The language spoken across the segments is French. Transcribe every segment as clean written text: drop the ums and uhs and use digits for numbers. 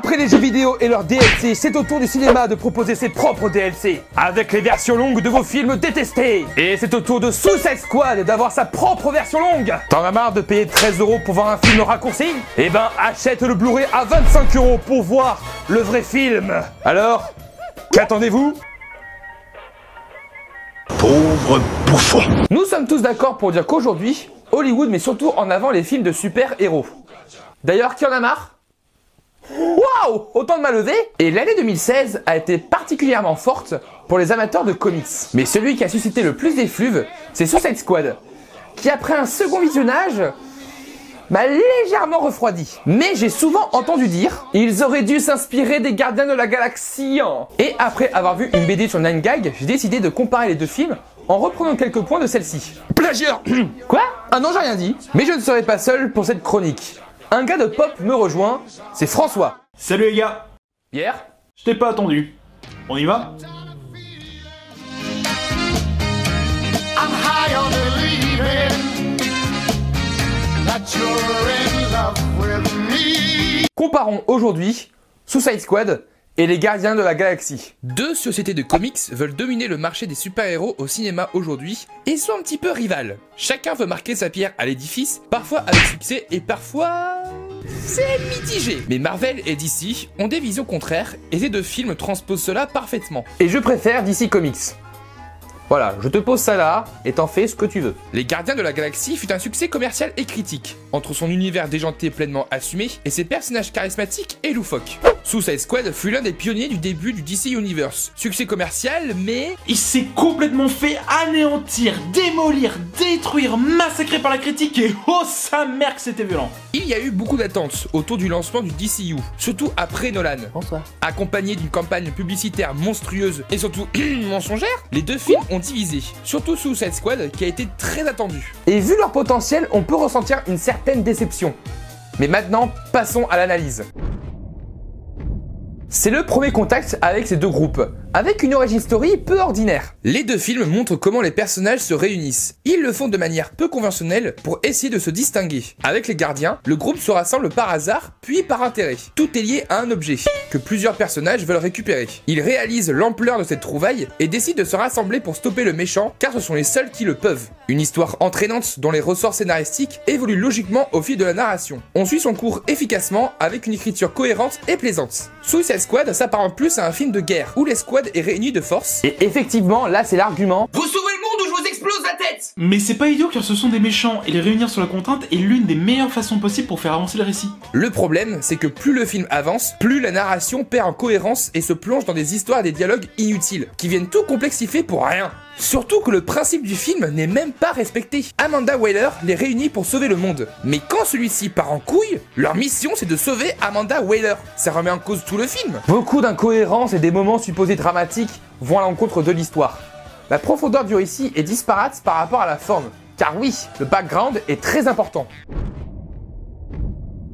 Après les jeux vidéo et leurs DLC, c'est au tour du cinéma de proposer ses propres DLC, avec les versions longues de vos films détestés. Et c'est au tour de Suicide Squad d'avoir sa propre version longue. T'en as marre de payer 13 € pour voir un film raccourci? Eh ben, achète le Blu-ray à 25 € pour voir le vrai film. Alors, qu'attendez-vous? Pauvre bouffon. Nous sommes tous d'accord pour dire qu'aujourd'hui, Hollywood met surtout en avant les films de super-héros. D'ailleurs, qui en a marre? Waouh! Autant de mal levé! Et l'année 2016 a été particulièrement forte pour les amateurs de comics. Mais celui qui a suscité le plus d'effluves, c'est Suicide Squad, qui après un second visionnage m'a légèrement refroidi. Mais j'ai souvent entendu dire, ils auraient dû s'inspirer des Gardiens de la Galaxie. Et après avoir vu une BD sur 9gag, j'ai décidé de comparer les deux films en reprenant quelques points de celle-ci. Plagiat! Quoi? Ah non, j'ai rien dit. Mais je ne serai pas seul pour cette chronique. Un gars de pop me rejoint, c'est François. Salut les gars. Hier? Je t'ai pas attendu. On y va? Comparons aujourd'hui Suicide Squad et les Gardiens de la Galaxie. Deux sociétés de comics veulent dominer le marché des super-héros au cinéma aujourd'hui et sont un petit peu rivales. Chacun veut marquer sa pierre à l'édifice, parfois avec succès et parfois... c'est mitigé. Mais Marvel et DC ont des visions contraires et ces deux films transposent cela parfaitement. Et je préfère DC Comics. Voilà, je te pose ça là, et t'en fais ce que tu veux. Les Gardiens de la Galaxie fut un succès commercial et critique, entre son univers déjanté pleinement assumé et ses personnages charismatiques et loufoques. Suicide Squad fut l'un des pionniers du début du DC Universe. Succès commercial, mais... il s'est complètement fait anéantir, démolir, détruire, massacrer par la critique et oh sa mère que c'était violent. Il y a eu beaucoup d'attentes autour du lancement du DCU, surtout après Nolan. Bonsoir. Accompagné d'une campagne publicitaire monstrueuse et surtout mensongère, les deux films ont divisé, surtout Suicide Squad qui a été très attendu. Et vu leur potentiel, on peut ressentir une certaine déception. Mais maintenant, passons à l'analyse. C'est le premier contact avec ces deux groupes, avec une origin story peu ordinaire. Les deux films montrent comment les personnages se réunissent. Ils le font de manière peu conventionnelle pour essayer de se distinguer. Avec les Gardiens, le groupe se rassemble par hasard, puis par intérêt. Tout est lié à un objet, que plusieurs personnages veulent récupérer. Ils réalisent l'ampleur de cette trouvaille et décident de se rassembler pour stopper le méchant, car ce sont les seuls qui le peuvent. Une histoire entraînante dont les ressorts scénaristiques évoluent logiquement au fil de la narration. On suit son cours efficacement avec une écriture cohérente et plaisante. Suicide Squad s'apparente plus à un film de guerre, où les squads est réunis de force. Et effectivement, là c'est l'argument. Vous sauvez le monde ou je vous explose la tête! Mais c'est pas idiot car ce sont des méchants et les réunir sur la contrainte est l'une des meilleures façons possibles pour faire avancer le récit. Le problème, c'est que plus le film avance, plus la narration perd en cohérence et se plonge dans des histoires et des dialogues inutiles, qui viennent tout complexifier pour rien. Surtout que le principe du film n'est même pas respecté. Amanda Waller les réunit pour sauver le monde. Mais quand celui-ci part en couille, leur mission c'est de sauver Amanda Waller. Ça remet en cause tout le film. Beaucoup d'incohérences et des moments supposés dramatiques vont à l'encontre de l'histoire. La profondeur du récit est disparate par rapport à la forme. Car oui, le background est très important.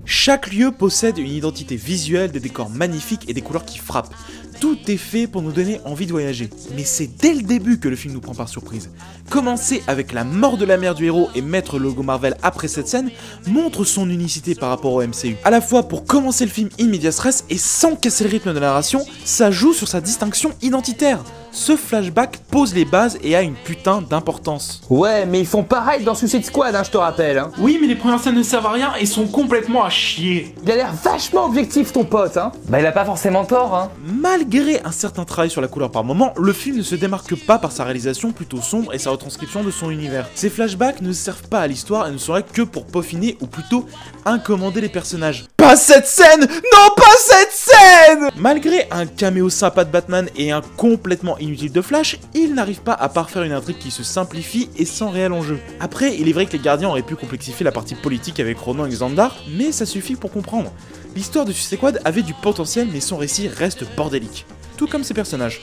Chaque lieu possède une identité visuelle, des décors magnifiques et des couleurs qui frappent. Tout est fait pour nous donner envie de voyager. Mais c'est dès le début que le film nous prend par surprise. Commencer avec la mort de la mère du héros et mettre le logo Marvel après cette scène montre son unicité par rapport au MCU. À la fois pour commencer le film in medias res et sans casser le rythme de la narration, ça joue sur sa distinction identitaire. Ce flashback pose les bases et a une putain d'importance. Ouais, mais ils font pareil dans Suicide Squad, je te rappelle. Oui, mais les premières scènes ne servent à rien et sont complètement à chier. Il a l'air vachement objectif ton pote, Bah il a pas forcément tort, Malgré un certain travail sur la couleur par moment, le film ne se démarque pas par sa réalisation plutôt sombre et sa retranscription de son univers. Ces flashbacks ne servent pas à l'histoire et ne seraient que pour peaufiner ou plutôt incommander les personnages. Pas cette scène! Non, pas cette scène! Malgré un caméo sympa de Batman et un complètement inutile de Flash, il n'arrive pas à parfaire une intrigue qui se simplifie et sans réel enjeu. Après, il est vrai que les Gardiens auraient pu complexifier la partie politique avec Ronan et Xandar, mais ça suffit pour comprendre. L'histoire de Suicide Squad avait du potentiel, mais son récit reste bordélique. Tout comme ses personnages.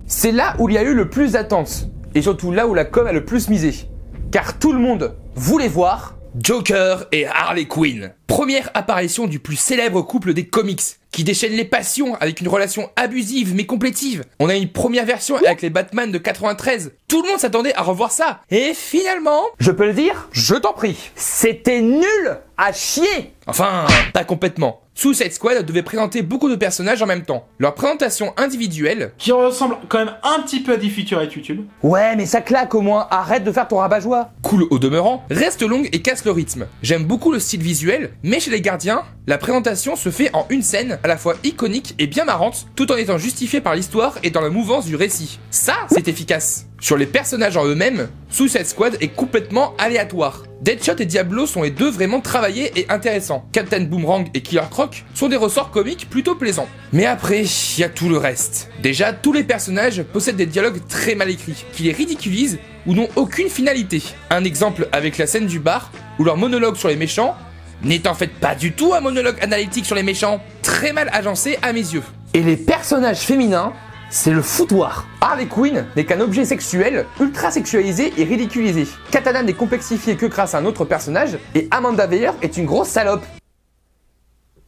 C'est là où il y a eu le plus d'attentes, et surtout là où la com a le plus misé. Car tout le monde voulait voir Joker et Harley Quinn. Première apparition du plus célèbre couple des comics, qui déchaîne les passions avec une relation abusive mais complétive. On a une première version avec les Batman de 93. Tout le monde s'attendait à revoir ça. Et finalement, je peux le dire, je t'en prie, c'était nul à chier. Enfin, pas complètement. Suicide Squad devait présenter beaucoup de personnages en même temps. Leur présentation individuelle... Qui ressemble quand même un petit peu à des featurettes YouTube. Ouais, mais ça claque au moins, arrête de faire ton rabat-joie. Cool au demeurant, reste longue et casse le rythme. J'aime beaucoup le style visuel, mais chez les gardiens, la présentation se fait en une scène, à la fois iconique et bien marrante, tout en étant justifiée par l'histoire et dans la mouvance du récit. Ça, c'est efficace. Sur les personnages en eux-mêmes, Suicide Squad est complètement aléatoire. Deadshot et Diablo sont les deux vraiment travaillés et intéressants. Captain Boomerang et Killer Croc sont des ressorts comiques plutôt plaisants. Mais après, il y a tout le reste. Déjà, tous les personnages possèdent des dialogues très mal écrits, qui les ridiculisent ou n'ont aucune finalité. Un exemple avec la scène du bar, où leur monologue sur les méchants n'est en fait pas du tout un monologue analytique sur les méchants, très mal agencé à mes yeux. Et les personnages féminins, c'est le foutoir. Harley Quinn n'est qu'un objet sexuel, ultra sexualisé et ridiculisé. Katana n'est complexifié que grâce à un autre personnage, et Amanda Waller est une grosse salope.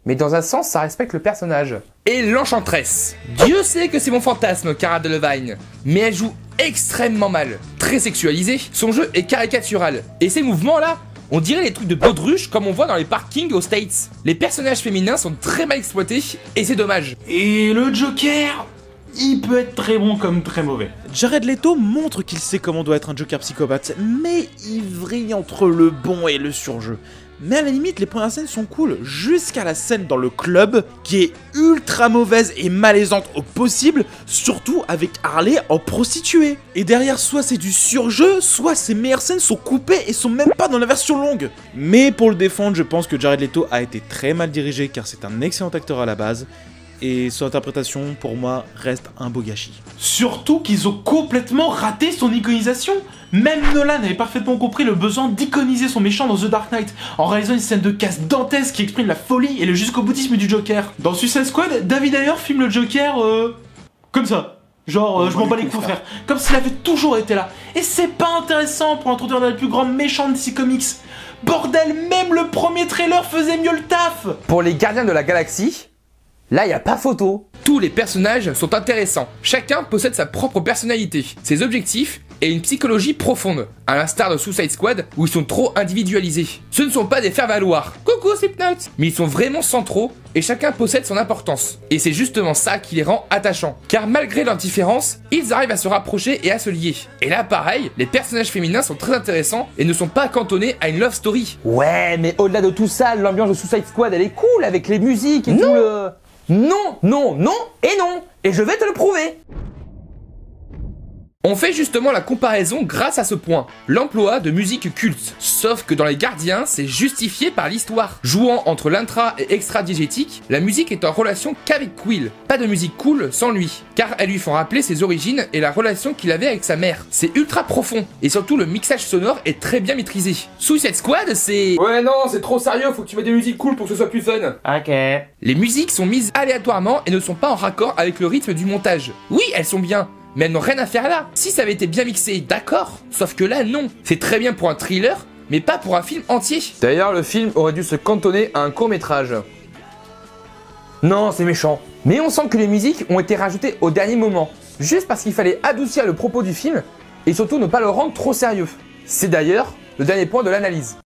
Mais dans un sens, ça respecte le personnage. Et l'Enchantress. Dieu sait que c'est mon fantasme, Cara Delevingne, mais elle joue extrêmement mal. Très sexualisée, son jeu est caricatural. Et ces mouvements-là, on dirait les trucs de baudruche comme on voit dans les parkings aux States. Les personnages féminins sont très mal exploités, et c'est dommage. Et le Joker, il peut être très bon comme très mauvais. Jared Leto montre qu'il sait comment doit être un Joker psychopathe, mais il vrille entre le bon et le surjeu. Mais à la limite, les premières scènes sont cool, jusqu'à la scène dans le club, qui est ultra mauvaise et malaisante au possible, surtout avec Harley en prostituée. Et derrière, soit c'est du surjeu, soit ses meilleures scènes sont coupées et sont même pas dans la version longue. Mais pour le défendre, je pense que Jared Leto a été très mal dirigé, car c'est un excellent acteur à la base, et son interprétation, pour moi, reste un beau gâchis. Surtout qu'ils ont complètement raté son iconisation. Même Nolan avait parfaitement compris le besoin d'iconiser son méchant dans The Dark Knight, en réalisant une scène de casse dantesque qui exprime la folie et le jusqu'au boutisme du Joker. Dans Suicide Squad, David Ayer filme le Joker comme ça. Genre, je m'en bats les couilles, frère. Comme s'il avait toujours été là. Et c'est pas intéressant pour introduire les plus grands méchants de DC Comics. Bordel, même le premier trailer faisait mieux le taf. Pour les Gardiens de la Galaxie, là, y a pas photo. Tous les personnages sont intéressants. Chacun possède sa propre personnalité, ses objectifs et une psychologie profonde. À l'instar de Suicide Squad, où ils sont trop individualisés. Ce ne sont pas des faire-valoir. Coucou Slipknot. Mais ils sont vraiment centraux et chacun possède son importance. Et c'est justement ça qui les rend attachants. Car malgré leur différence, ils arrivent à se rapprocher et à se lier. Et là, pareil, les personnages féminins sont très intéressants et ne sont pas cantonnés à une love story. Ouais, mais au-delà de tout ça, l'ambiance de Suicide Squad, elle est cool avec les musiques et tout le... Non, non, non et non. Et je vais te le prouver. On fait justement la comparaison grâce à ce point, l'emploi de musique culte. Sauf que dans les Gardiens, c'est justifié par l'histoire. Jouant entre l'intra et extra-diégétique, la musique est en relation qu'avec Quill. Pas de musique cool sans lui, car elles lui font rappeler ses origines et la relation qu'il avait avec sa mère. C'est ultra profond, et surtout le mixage sonore est très bien maîtrisé. Suicide Squad, c'est... Ouais non, c'est trop sérieux, faut que tu mettes des musiques cool pour que ce soit plus fun. Ok. Les musiques sont mises aléatoirement et ne sont pas en raccord avec le rythme du montage. Oui, elles sont bien, mais elles n'ont rien à faire là. Si ça avait été bien mixé, d'accord. Sauf que là, non. C'est très bien pour un thriller, mais pas pour un film entier. D'ailleurs, le film aurait dû se cantonner à un court-métrage. Non, c'est méchant. Mais on sent que les musiques ont été rajoutées au dernier moment, juste parce qu'il fallait adoucir le propos du film, et surtout ne pas le rendre trop sérieux. C'est d'ailleurs le dernier point de l'analyse.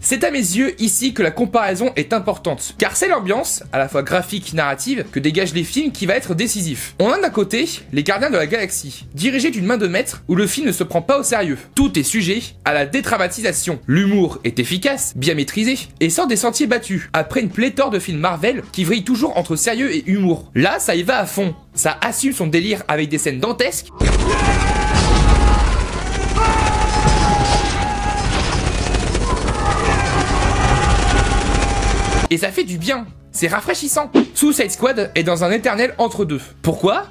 C'est à mes yeux ici que la comparaison est importante, car c'est l'ambiance, à la fois graphique, narrative, que dégagent les films qui va être décisif. On a d'un côté les Gardiens de la Galaxie, dirigés d'une main de maître où le film ne se prend pas au sérieux. Tout est sujet à la dédramatisation. L'humour est efficace, bien maîtrisé, et sort des sentiers battus, après une pléthore de films Marvel qui vrillent toujours entre sérieux et humour. Là, ça y va à fond. Ça assume son délire avec des scènes dantesques, et ça fait du bien, c'est rafraîchissant. Suicide Squad est dans un éternel entre-deux. Pourquoi ?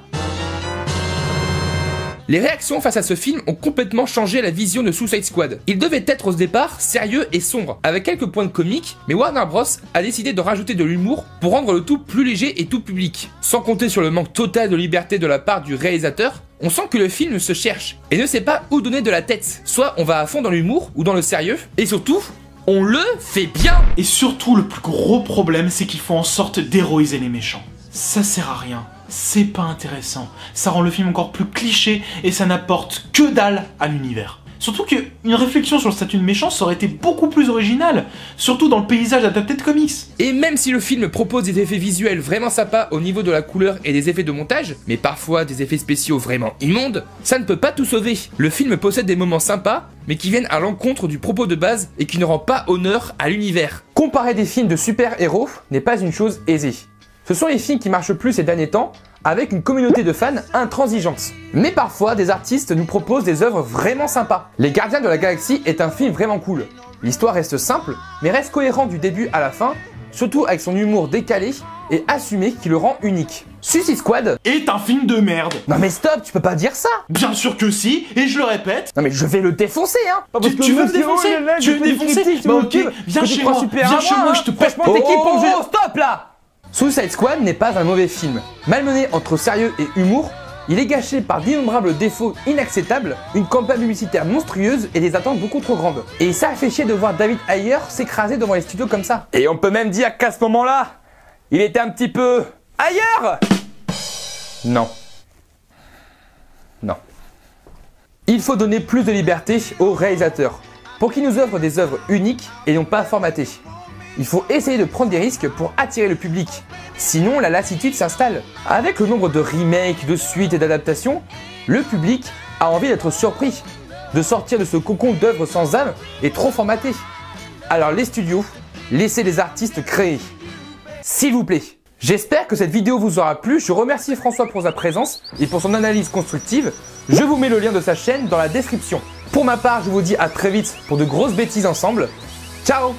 Les réactions face à ce film ont complètement changé la vision de Suicide Squad. Il devait être au départ sérieux et sombre, avec quelques points de comique, mais Warner Bros a décidé de rajouter de l'humour pour rendre le tout plus léger et tout public. Sans compter sur le manque total de liberté de la part du réalisateur, on sent que le film se cherche et ne sait pas où donner de la tête. Soit on va à fond dans l'humour ou dans le sérieux, et surtout, on le fait bien. Et surtout, le plus gros problème, c'est qu'ils font en sorte d'héroïser les méchants. Ça sert à rien, c'est pas intéressant. Ça rend le film encore plus cliché et ça n'apporte que dalle à l'univers. Surtout qu'une réflexion sur le statut de méchant, ça aurait été beaucoup plus original, surtout dans le paysage adapté de comics. Et même si le film propose des effets visuels vraiment sympas au niveau de la couleur et des effets de montage, mais parfois des effets spéciaux vraiment immondes, ça ne peut pas tout sauver. Le film possède des moments sympas, mais qui viennent à l'encontre du propos de base et qui ne rend pas honneur à l'univers. Comparer des films de super-héros n'est pas une chose aisée. Ce sont les films qui marchent le plus ces derniers temps, avec une communauté de fans intransigeante. Mais parfois, des artistes nous proposent des œuvres vraiment sympas. Les Gardiens de la Galaxie est un film vraiment cool. L'histoire reste simple, mais reste cohérente du début à la fin, surtout avec son humour décalé et assumé qui le rend unique. Suicide Squad est un film de merde. Non mais stop, tu peux pas dire ça. Bien sûr que si, et je le répète. Non mais je vais le défoncer hein. Tu veux me défoncer? Tu veux me défoncer? Bah ok, viens chez moi, je te pète. Franchement t'es qui pour que je... Stop là. Suicide Squad n'est pas un mauvais film. Malmené entre sérieux et humour, il est gâché par d'innombrables défauts inacceptables, une campagne publicitaire monstrueuse et des attentes beaucoup trop grandes. Et ça a fait chier de voir David Ayer s'écraser devant les studios comme ça. Et on peut même dire qu'à ce moment-là, il était un petit peu... ailleurs. Non. Non. Il faut donner plus de liberté aux réalisateurs, pour qu'ils nous offrent des œuvres uniques et non pas formatées. Il faut essayer de prendre des risques pour attirer le public. Sinon, la lassitude s'installe. Avec le nombre de remakes, de suites et d'adaptations, le public a envie d'être surpris, de sortir de ce cocon d'œuvres sans âme et trop formatées. Alors les studios, laissez les artistes créer. S'il vous plaît. J'espère que cette vidéo vous aura plu. Je remercie François pour sa présence et pour son analyse constructive. Je vous mets le lien de sa chaîne dans la description. Pour ma part, je vous dis à très vite pour de grosses bêtises ensemble. Ciao!